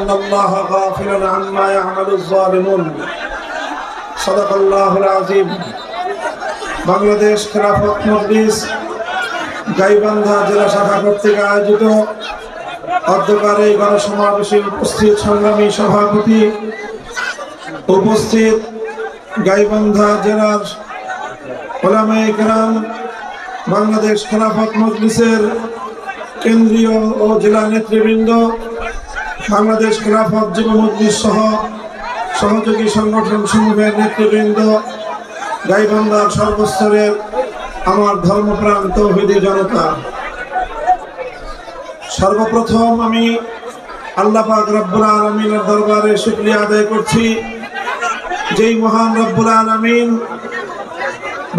إن الله غافل عما يعمل الظالمون صدق الله العظيم বাংলাদেশ খেলাফত মজলিস গাইবান্ধা জেলা শাখা কর্তৃক আয়োজিত অধ্যকার এই গণসমাবেশে উপস্থিত সংগ্রামী সভাপতি, উপস্থিত গাইবান্ধা জেলার উলামায়ে কেরাম, বাংলাদেশ খেলাফত মজলিসের কেন্দ্রীয় ও জেলা নেতৃবৃন্দ, বাংলাদেশ খেলাফত যুব মজলিস সহ সহযোগী সংগঠন সমূহের নেতৃবৃন্দ, গাইবান্ধার সর্বস্তরের আমার ধর্মপ্রাণ তৌহিদি জনতা, সর্বপ্রথম আমি আল্লাহ পাক রব্বুল আলামিনের দরবারে শুকরিয়া আদায় করছি, যেই মহান রব্বুল আলামিন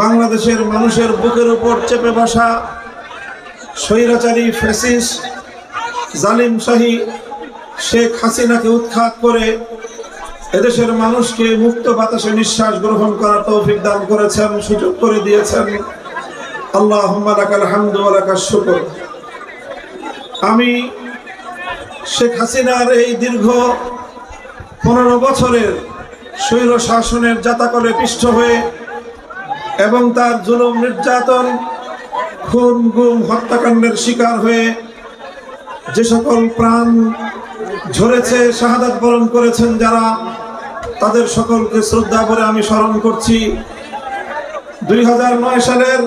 বাংলাদেশের মানুষের বুকের উপর চেপে বসা স্বৈরাচারী ফ্যাসিস্ট জালিম শাহী শেখ হাসিনাকে উৎখাত করে এদেশের মানুষকে মুক্ত বাতাসে নিঃশ্বাস গ্রহণ করার তৌফিক দান করেছেন, সুযোগ করে দিয়েছেন। আল্লাহুম্মা লাকাল হামদু ওয়া লাকাশ শুকর। আমি শেখ হাসিনার এই দীর্ঘ 15 বছরের স্বৈর শাসনের জাতাকলে পিষ্ট হয়ে এবং তার জুলুম নির্যাতন খুন গুম হত্যাকাণ্ডের শিকার হয়ে যে সকল প্রাণ ঝরেছে, শাহাদাত বরণ করেছেন যারা, তাদের সকলকে শ্রদ্ধা করে আমি স্মরণ করছি। 2009 সালের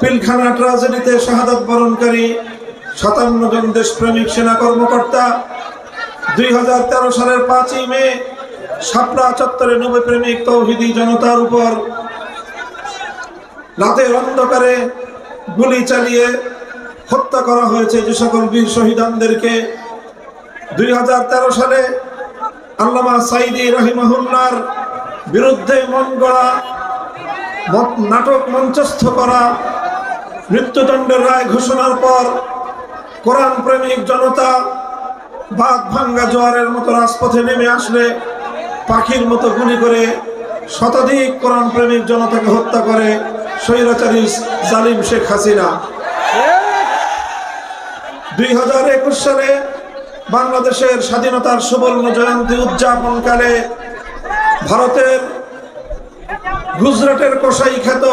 পিলখানা ট্রাজেডিতে শাহাদাত বরণকারী 57 জন দেশপ্রেমিক সেনা কর্মকর্তা, 2013 সালের 5ই মে শাপলা চত্বরে নবী প্রেমিক তৌহিদি জনতার উপর রাতের অন্ধকারে গুলি চালিয়ে হত্যা করা হয়েছে যে সকল বীর শহীদানদেরকে। 2013 সালে আল্লামা সাঈদী রাহিমাহুল্লাহর বিরুদ্ধে মন গড়া নাটক মঞ্চস্থ করা, মৃত্যুদণ্ডের রায় ঘোষণার পর কোরআন প্রেমিক জনতা বাঘ ভাঙ্গা জোয়ারের মতো রাজপথে নেমে আসলে পাখির মতো গুলি করে শতাধিক কোরআন প্রেমিক জনতাকে হত্যা করে স্বৈরাচারী জালিম শেখ হাসিনা। 2021 সালে বাংলাদেশের স্বাধীনতার সুবর্ণ জয়ন্তী উদযাপনকালে ভারতের গুজরাটের কসাই খ্যাত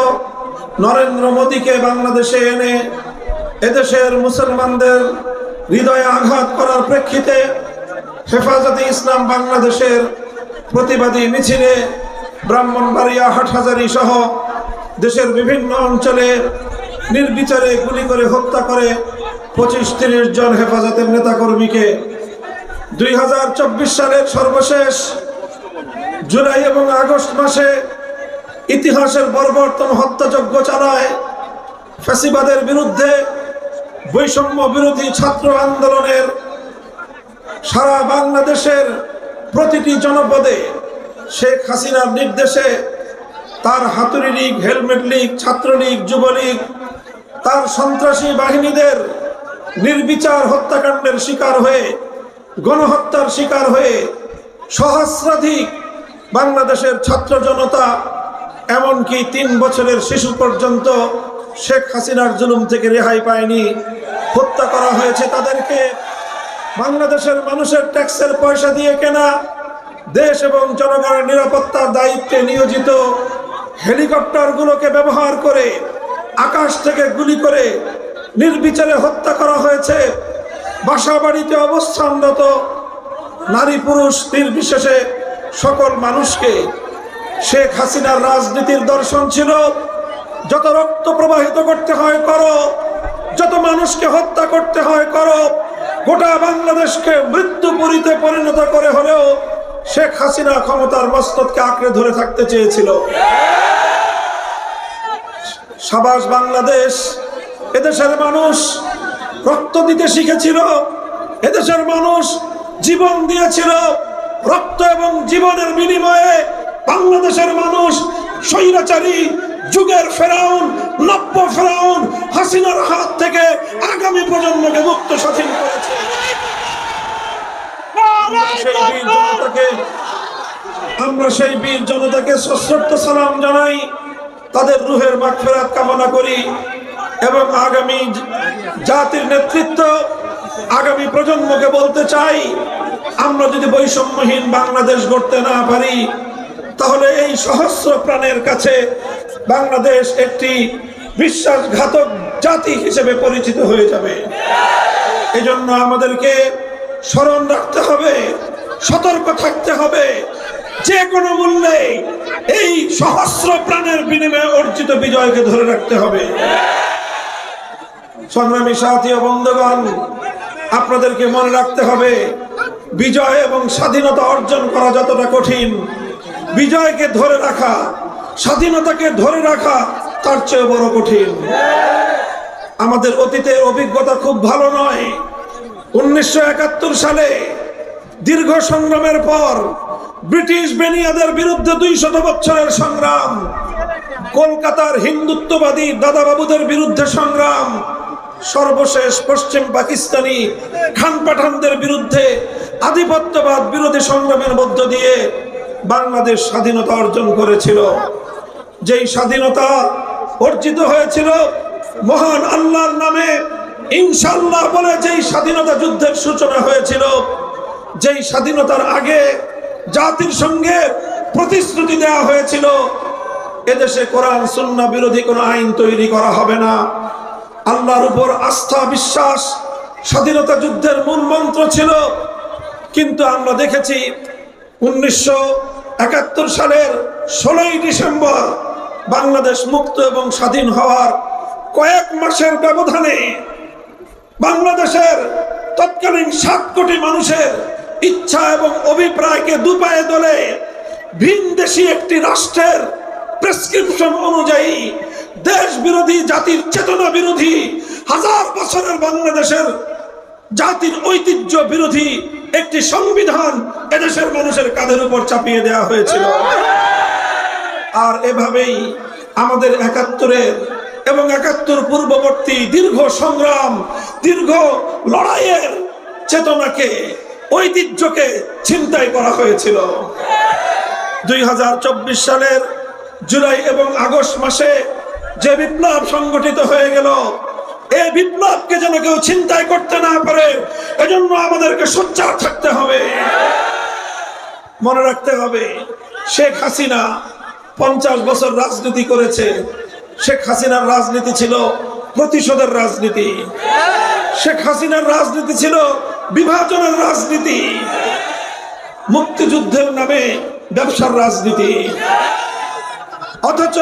নরেন্দ্র মোদীকে বাংলাদেশে এনে এদেশের মুসলমানদের হৃদয়ে আঘাত করার প্রেক্ষিতে হেফাজতে ইসলাম বাংলাদেশের প্রতিবাদী মিছিলে ব্রাহ্মণবাড়িয়া, হাটহাজারী সহ দেশের বিভিন্ন অঞ্চলে নির্বিচারে গুলি করে হত্যা করে 25-30 জন হেফাজতের নেতাকর্মীকে। 2024 সালের সর্বশেষ জুলাই এবং আগস্ট মাসে ইতিহাসের বর্বরতম হত্যাযজ্ঞ চালায় ফ্যাসিবাদের বিরুদ্ধে বৈষম্য বিরোধী ছাত্র আন্দোলনের সারা বাংলাদেশের প্রতিটি জনপদে শেখ হাসিনার নির্দেশে তার হাতুড়ি লীগ, হেলমেট লীগ, ছাত্রলীগ, যুবলীগ তার সন্ত্রাসী বাহিনীদের নির্বিচার হত্যাকাণ্ডের শিকার হয়ে, গণহত্যার শিকার হয়ে সহস্রাধিক বাংলাদেশের ছাত্র জনতা, এমনকি 3 বছরের শিশু পর্যন্ত শেখ হাসিনার জুলুম থেকে রেহাই পায়নি, হত্যা করা হয়েছে তাদেরকে। বাংলাদেশের মানুষের ট্যাক্সের পয়সা দিয়ে কেনা, দেশ এবং জনগণের নিরাপত্তার দায়িত্বে নিয়োজিত হেলিকপ্টারগুলোকে ব্যবহার করে আকাশ থেকে গুলি করে নির্বিচারে হত্যা করা হয়েছে। বাসা বাড়িতে অবস্থানরত নারী পুরুষ নির্বিশেষে সকল মানুষকে। শেখ হাসিনার রাজনীতির দর্শন ছিল যত রক্ত প্রবাহিত করতে হয় করো, যত মানুষকে হত্যা করতে হয় করো, গোটা বাংলাদেশকে মৃত্যুপুরীতে পরিণত করে হলেও শেখ হাসিনা ক্ষমতার মস্তকে আঁকড়ে ধরে থাকতে চেয়েছিল। সাবাস বাংলাদেশ, এদেশের মানুষ রক্ত দিতে শিখেছিল, এদেশের মানুষ জীবন দিয়েছিল। রক্ত এবং জীবনের বিনিময়ে বাংলাদেশের মানুষ স্বৈরাচারী যুগের ফেরাউন, নব্য ফেরাউন হাসিনার হাত থেকে আগামী প্রজন্মকে মুক্ত স্বাধীন করেছে। আমরা সেই বীর জনতাকে সশ্রদ্ধ সালাম জানাই, তাদের রুহের মাগফিরাত কামনা করি এবং আগামী জাতির নেতৃত্ব, আগামী প্রজন্মকে বলতে চাই, আমরা যদি বৈষম্যহীন বাংলাদেশ গড়তে না পারি, তাহলে এই সহস্র প্রাণের কাছে বাংলাদেশ একটি বিশ্বাসঘাতক জাতি হিসেবে পরিচিত হয়ে যাবে। এজন্য আমাদেরকে স্মরণ রাখতে হবে, সতর্ক থাকতে হবে, যে কোনো মূল্যে এই সহস্র প্রাণের বিনিময়ে অর্জিত বিজয়কে ধরে রাখতে হবে। সংগ্রামী সাথী ও বন্ধুগণ, আপনাদেরকে মনে রাখতে হবে, বিজয় এবং স্বাধীনতা অর্জন করা যতটা কঠিন, বিজয়কে ধরে রাখা, স্বাধীনতাকে ধরে রাখা তার চেয়ে বড় কঠিন। আমাদের অতীতের অভিজ্ঞতা খুব ভালো নয়। 1971 সালে দীর্ঘ সংগ্রামের পর ব্রিটিশ বেনিয়াদের বিরুদ্ধে 200 বছরের সংগ্রাম, কলকাতার হিন্দুত্ববাদী দাদাবাবুদের বিরুদ্ধে সংগ্রাম, সর্বশেষ পশ্চিম পাকিস্তানি খান পাঠানদের বিরুদ্ধে আধিপত্যবাদ বিরোধী সংগ্রামের মধ্য দিয়ে বাংলাদেশ স্বাধীনতা অর্জন করেছিল। যেই স্বাধীনতা অর্জিত হয়েছিল মহান আল্লাহর নামে ইনশাআল্লাহ বলে, যেই স্বাধীনতা যুদ্ধের সূচনা হয়েছিল, যেই স্বাধীনতার আগে জাতির সঙ্গে প্রতিশ্রুতি দেওয়া হয়েছিল এদেশে কোরআন সুন্নাহ বিরোধী কোনো আইন তৈরি করা হবে না, আল্লাহর উপর আস্থা বিশ্বাস স্বাধীনতা যুদ্ধের মূল মন্ত্র ছিল। কিন্তু আমরা দেখেছি 1971 সালের 16ই ডিসেম্বর বাংলাদেশ মুক্ত এবং স্বাধীন হওয়ার কয়েক মাসের ব্যবধানে বাংলাদেশের তৎকালীন 7 কোটি মানুষের ইচ্ছা এবং অভিপ্রায়কে দুপায়ে দলে ভিনদেশী একটি রাষ্ট্রের প্রেসক্রিপশন অনুযায়ী দেশ বিরোধী, জাতির চেতনা বিরোধী, হাজার বছরের বাংলাদেশের জাতির ঐতিহ্য বিরোধী একটি সংবিধান এদেশের মানুষের কাঁধের উপর চাপিয়ে দেওয়া হয়েছিল। আর এভাবেই আমাদের 71-এর এবং 71 পূর্ববর্তী দীর্ঘ সংগ্রাম, দীর্ঘ লড়াইয়ের চেতনাকে, ঐতিহ্যকে ছিনতাই করা হয়েছিল। 2024 সালের জুলাই এবং আগস্ট মাসে যে বিপ্লব সংগঠিত হয়ে গেল, এই বিপ্লবকে যেন কেউ ছিনতাই করতে না পারে, এজন্য আমাদেরকে সোচ্চার থাকতে হবে। মনে রাখতে হবে, শেখ হাসিনা 50 বছর রাজনীতি করেছে। শেখ হাসিনার রাজনীতি ছিল প্রতিশোধের রাজনীতি, শেখ হাসিনার রাজনীতি ছিল বিভাজনের রাজনীতি, মুক্তিযুদ্ধের নামে ব্যবসার রাজনীতি। অথচ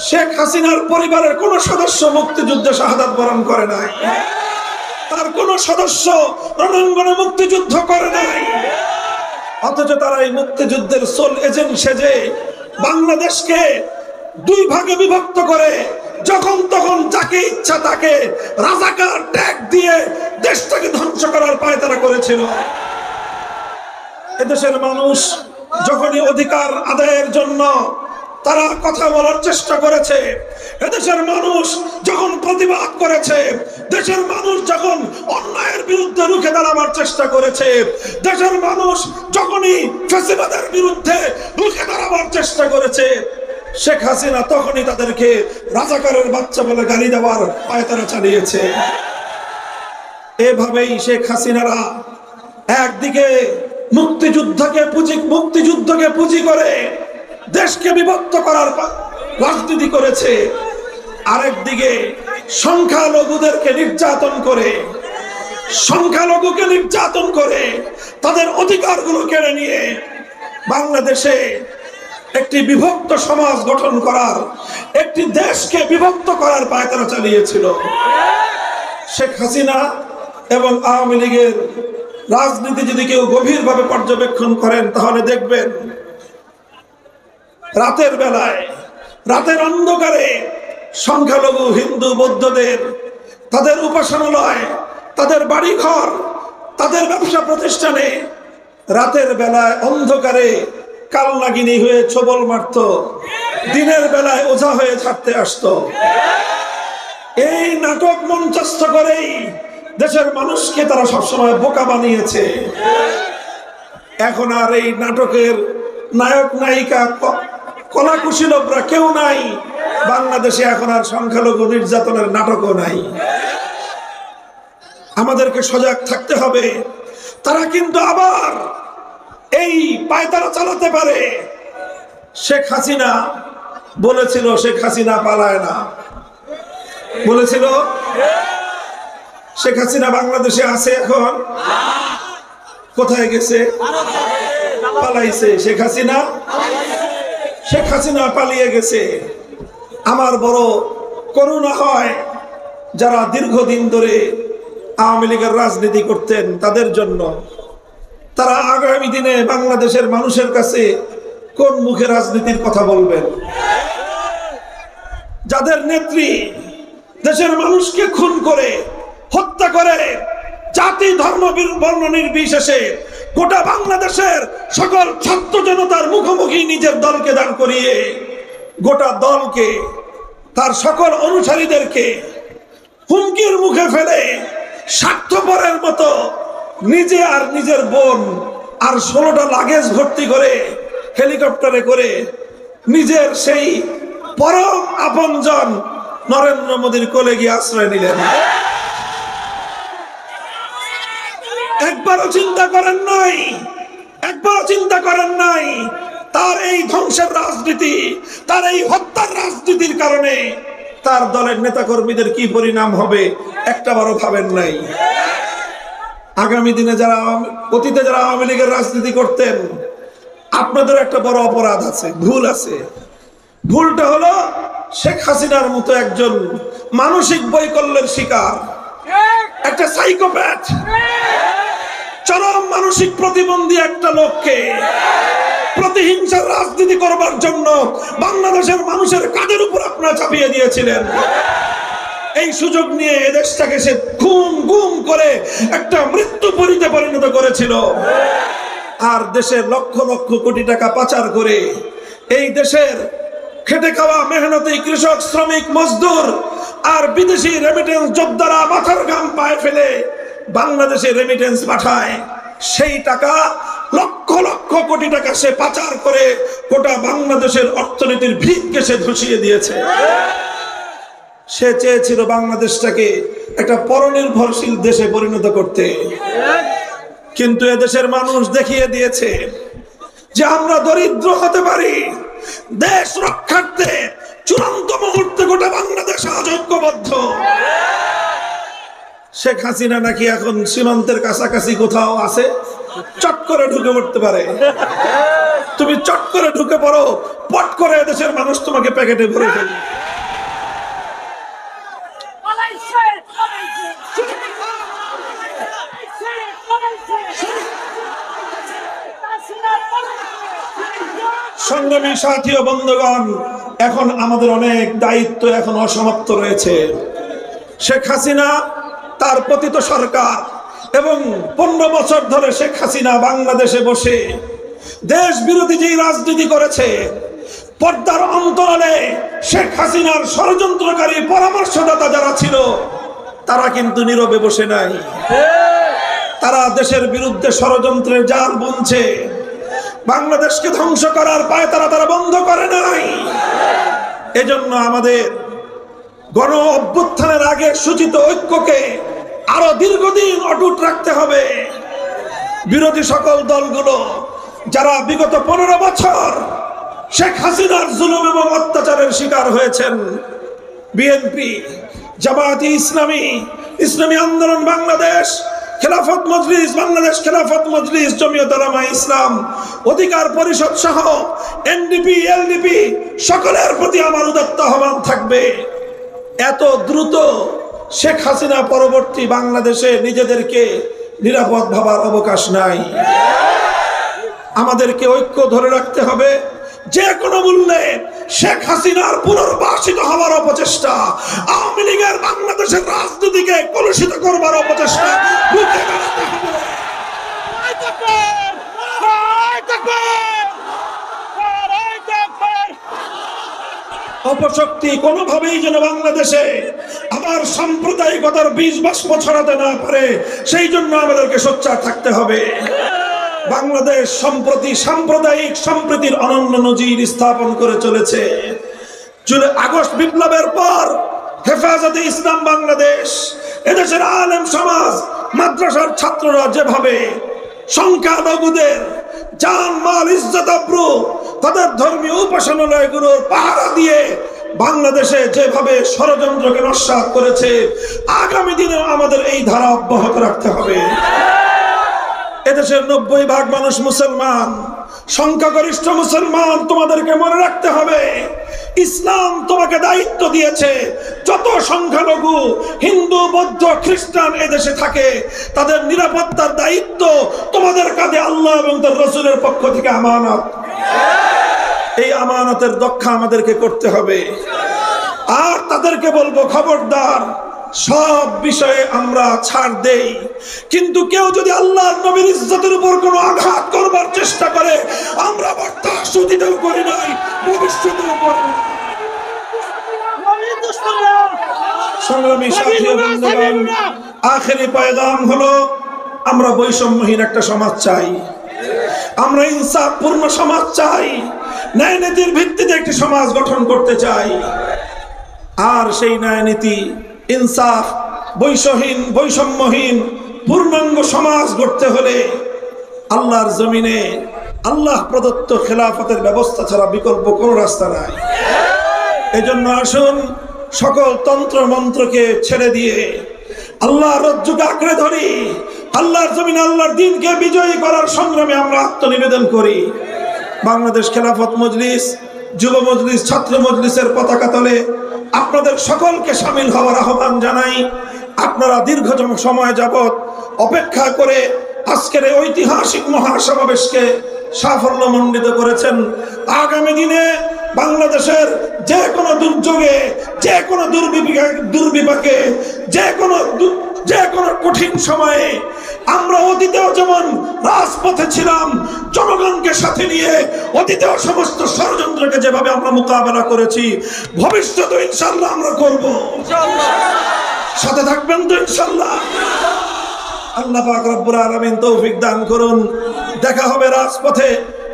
শেখ হাসিনার পরিবারের কোন সদস্য মুক্তিযুদ্ধে শাহাদাত বরণ করে নাই, তার কোন সদস্য রণাঙ্গনে মুক্তিযুদ্ধ করে নাই। অথচ তারা এই মুক্তিযুদ্ধের সোল এজেন্ট সেজে বাংলাদেশকে 2 ভাগে বিভক্ত করে যখন তখন যাকে ইচ্ছা তাকে রাজাকার ট্যাগ দিয়ে দেশটাকে ধ্বংস করার পায়তারা করেছিল। এদেশের মানুষ যখনই অধিকার আদায়ের জন্য তারা কথা বলার চেষ্টা করেছে, এদেশের মানুষ যখন প্রতিবাদ করেছে, দেশের মানুষ যখন অন্যায়ের বিরুদ্ধে রুখে দাঁড়াবার চেষ্টা করেছে, দেশের মানুষ যখনই ফ্যাসিবাদের বিরুদ্ধে রুখে দাঁড়াবার চেষ্টা করেছে, শেখ হাসিনা তখনই তাদেরকে রাজাকারের বাচ্চা বলে গালি দেওয়ার পায়তারা চালিয়েছে। এভাবেই শেখ হাসিনারা একদিকে মুক্তিযুদ্ধকে পুঁজি করে দেশকে বিভক্ত করার রাজনীতি করেছে, আরেকদিকে সংখ্যালঘুদেরকে নির্যাতন করে, সংখ্যালঘুকে নির্যাতন করে তাদের অধিকারগুলো কেড়ে নিয়ে বাংলাদেশে একটি বিভক্ত সমাজ গঠন করার, একটি দেশকে বিভক্ত করার পায়তারা চালিয়েছিল। শেখ হাসিনা এবং আওয়ামী লীগের রাজনীতি যদি কেউ গভীরভাবে পর্যবেক্ষণ করেন তাহলে দেখবেন রাতের বেলায়, রাতের অন্ধকারে সংখ্যালঘু হিন্দু বৌদ্ধদের তাদের উপাসনালয়, তাদের বাড়িঘর, তাদের ব্যবসা প্রতিষ্ঠানে রাতের বেলায় অন্ধকারে কালনাগিনী হয়ে ছোবল মারত, দিনের বেলায় ওঝা হয়ে ছাড়তে আসতো। এই নাটক মঞ্চস্থ করেই দেশের মানুষকে তারা সবসময় বোকা বানিয়েছে। এখন আর এই নাটকের নায়ক নায়িকা কলাকুশীলভরা কেউ নাই বাংলাদেশে, এখন আর সংখ্যালঘু নির্যাতনের নাটকও নাই। আমাদেরকে সজাগ থাকতে হবে, তারা কিন্তু আবার এই পায়তারা চালাতে পারে। শেখ হাসিনা বলেছিল শেখ হাসিনা পালায় না, বলেছিল। শেখ হাসিনা বাংলাদেশে আছে এখন? কোথায় গেছে? পালাইছে। শেখ হাসিনা পালিয়ে গেছে। আমার বড় করুণা হয় যারা দীর্ঘদিন ধরে আওয়ামী লীগের রাজনীতি করতেন তাদের জন্য। তারা আগামী দিনে বাংলাদেশের মানুষের কাছে কোন মুখে রাজনীতির কথা বলবেন? যাদের নেত্রী দেশের মানুষকে খুন করে হত্যা করে, জাতি ধর্ম বর্ণ নির্বিশেষে গোটা বাংলাদেশের সকল ছাত্র জনতার মুখোমুখি নিজের দলকে দাঁড় করিয়ে গোটা দলকে, তার সকল অনুসারীদেরকে হুমকির মুখে ফেলে স্বার্থপরের মতো নিজে আর নিজের বোন আর 16টা লাগেজ ভর্তি করে হেলিকপ্টারে করে নিজের সেই পরম আপনজন নরেন্দ্র মোদীর কোলে গিয়ে আশ্রয় নিলেন। একবারও চিন্তা করেন নাই তার এই ধ্বংসের রাজনীতি, তার এই হত্যার রাজনীতির কারণে তার দলের নেতাকর্মীদের কি পরিণাম হবে একটাবারও ভাবেন নাই। আগামী দিনে যারা অতীতে যারা আওয়ামী লীগের রাজনীতি করতেন, আপনাদের একটা বড় অপরাধ আছে, ভুল আছে। ভুলটা হলো শেখ হাসিনার মতো একজন মানসিক বৈকল্যের শিকার, একটা সাইকোপ্যাথ, চরম মানসিক প্রতিবন্ধী একটা লোককে প্রতিহিংসার রাজনীতি করবার জন্য বাংলাদেশের মানুষের কাঁধের উপর আপনারা চাপিয়ে দিয়েছিলেন। এই সুযোগ নিয়ে এদেশটাকে সে গুম করে একটা মৃত্যুপুরীতে পরিণত করেছিল। আর দেশের লক্ষ লক্ষ কোটি টাকা পাচার করে এই দেশের খেটে খাওয়া মেহনতি কৃষক, শ্রমিক, মজদুর আর বিদেশি রেমিটেন্স যোদ্ধারা মাথার ঘাম পায়ে ফেলে বাংলাদেশে রেমিটেন্স পাঠায়। সেই টাকা লক্ষ লক্ষ কোটি টাকা সে পাচার করে গোটা বাংলাদেশের অর্থনীতির ভিতকে সে ধসিয়ে দিয়েছে। সে চেয়েছিল বাংলাদেশটাকে একটা পরনির্ভরশীল দেশে পরিণত করতে, কিন্তু এদেশের মানুষ দেখিয়ে দিয়েছে যে আমরা দরিদ্র হতে পারি। দেশ রক্ষার্থে চূড়ান্ত মুহূর্তে গোটা বাংলাদেশ আজ ঐক্যবদ্ধ। শেখ হাসিনা নাকি এখন সীমান্তের কাছাকাছি কোথাও আছে, চট করে ঢুকে পড়তে পারে। তুমি চট করে ঢুকে পড়ো, পট করে দেশের মানুষ তোমাকে প্যাকেটে ভরে ফেলবে। সংগ্রামী সাথী ও বন্ধুগণ, এখন আমাদের অনেক দায়িত্ব এখন অসমাপ্ত রয়েছে। শেখ হাসিনা, তার পতিত সরকার এবং 15 বছর ধরে শেখ হাসিনা বাংলাদেশে বসে দেশ বিরোধী যে রাজনীতি করেছে, পর্দার অন্তরালে শেখ হাসিনার ষড়যন্ত্রকারী পরামর্শদাতা যারা ছিল তারা কিন্তু নীরবে বসে নাই। তারা দেশের বিরুদ্ধে ষড়যন্ত্রের জাল বুনছে। বাংলাদেশকে ধ্বংস করার পায় তারা বন্ধ করে নাই। এজন্য আমাদের গণ অভ্যুত্থানের আগে সূচিত ঐক্যকে আরো দীর্ঘদিন অটুট রাখতে হবে। বিরোধী সকল দলগুলো যারা বিগত 15 বছর শেখ হাসিনার জুলুম এবং অত্যাচারের শিকার হয়েছেন, বিএনপি, জামায়াতে ইসলামী, ইসলামী আন্দোলন বাংলাদেশ, খেলাফত মজলিস, বাংলাদেশ খেলাফত মজলিস, জমিয়ত উলামা ইসলাম, অধিকার পরিষদ সহ এনডিপি, এলডিপি সকলের প্রতি আমার উদাত্ত আহ্বান থাকবে, এত দ্রুত শেখ হাসিনা পরবর্তী বাংলাদেশে নিজেদেরকে নিরাপদ ভাবার অবকাশ নাই। আমাদেরকে ঐক্য ধরে রাখতে হবে। যে কোনো মূল্যে শেখ হাসিনার পুনর্বাসিত হওয়ার অপচেষ্টা, আওয়ামী লীগের বাংলাদেশের রাজনীতিকে কলুষিত করবার অপচেষ্টা রুখে দাঁড়াতে হবে। অপশক্তি কোনোভাবেই যেন বাংলাদেশে আবার সাম্প্রদায়িকতার বীজ বাষ্প ছড়াতে না পারে, সেই জন্য আমাদেরকে সোচ্চার থাকতে হবে। বাংলাদেশ সম্প্রতি সাম্প্রদায়িক সম্প্রীতির অনন্য নজির স্থাপন করে চলেছে। আগস্ট বিপ্লবের পর হেফাজতে ইসলাম বাংলাদেশ, এদেশের আলেম সমাজ, মাদ্রাসার ছাত্ররা যেভাবে সংখ্যালঘুদের জান মাল ইজ্জত আবরু তাদের ধর্মীয় উপাসনালয়গুলোর পাহারা দিয়ে বাংলাদেশে যেভাবে ষড়যন্ত্রকে নস্যাৎ করেছে, আগামী দিনেও আমাদের এই ধারা অব্যাহত রাখতে হবে। এদেশের 90% মানুষ মুসলমান, সংখ্যাগরিষ্ঠ মুসলমান। তোমাদেরকে মনে রাখতে হবে, ইসলাম তোমাকে দায়িত্ব দিয়েছে, যত সংখ্যালঘু হিন্দু বৌদ্ধ খ্রিস্টান এদেশে থাকে তাদের নিরাপত্তার দায়িত্ব তোমাদের কাঁধে আল্লাহ এবং তার রাসূলের পক্ষ থেকে আমানত। এই আমানতের রক্ষা আমাদেরকে করতে হবে। আর তাদেরকে বলবো, খবরদার, সব বিষয়ে আমরা ছাড় দেই, কিন্তু কেউ যদি আল্লাহর নবীর ইজ্জতের উপর কোনো আঘাত করবার চেষ্টা করে আমরা বরদাস্ত দিতেও করি নাই, ভবিষ্যতেও করব না। সংগ্রামী সাথী ও বন্ধুগণ, আখেরি পয়গাম হলো, আমরা বৈষম্যহীন একটা সমাজ চাই, আমরা ইনসাফপূর্ণ সমাজ চাই, ন্যায় নীতির ভিত্তিতে একটি সমাজ গঠন করতে চাই। আর সেই ন্যায় নীতি, ইনসাফ, বৈষম্যহীন পূর্ণাঙ্গ সমাজ গড়তে হলে আল্লাহর জমিনে আল্লাহ প্রদত্ত খেলাফতের ব্যবস্থা ছাড়া বিকল্প কোনো রাস্তা নাই। এজন্য আসুন সকল তন্ত্র মন্ত্রকে ছেড়ে দিয়ে আল্লাহর রজ্জুকে আঁকড়ে ধরি, আল্লাহর জমিনে আল্লাহর দ্বীনকে বিজয়ী করার সংগ্রামে আমরা আত্মনিবেদন করি। বাংলাদেশ খেলাফত মজলিস, যুব মজলিস, ছাত্র মজলিসের পতাকা তলে আপনাদের সকলকে শামিল হওয়ার আহ্বান জানাই। আপনারা দীর্ঘতম সময় যাবৎ অপেক্ষা করে আজকের এই ঐতিহাসিক মহাসমাবেশকে সাফল্যমণ্ডিত করেছেন। আগামী দিনে বাংলাদেশের যে কোনো দুর্যোগে, যে কোনো দুর্বিপাকে, যে কোনো কঠিন সময়ে আমরা অতীতেও যেমন রাজপথে ছিলাম জনগণকে সাথে নিয়ে, অতীতেও সমস্ত ষড়যন্ত্রকে যেভাবে আমরা মোকাবেলা করেছি, ভবিষ্যতে ইনশাআল্লাহ আমরা করব। সাথে থাকবেন তো ইনশাআল্লাহ? আল্লাহ পাক রব্বুল আলামিন তৌফিক দান করুন। দেখা হবে রাজপথে,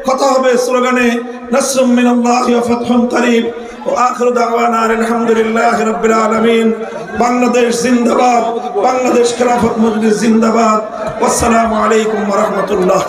কথা হবে স্লোগানে। নাসরুম মিনাল্লাহি ওয়া ফাতহুন কারীব ওয়া আখিরু দাওয়ানা আলহামদুলিল্লাহি রাব্বিল আলামিন। বাংলাদেশ জিন্দাবাদ, বাংলাদেশ খেলাফত মজলিস জিন্দাবাদ। আসসালামু আলাইকুম ওয়া রাহমাতুল্লাহ।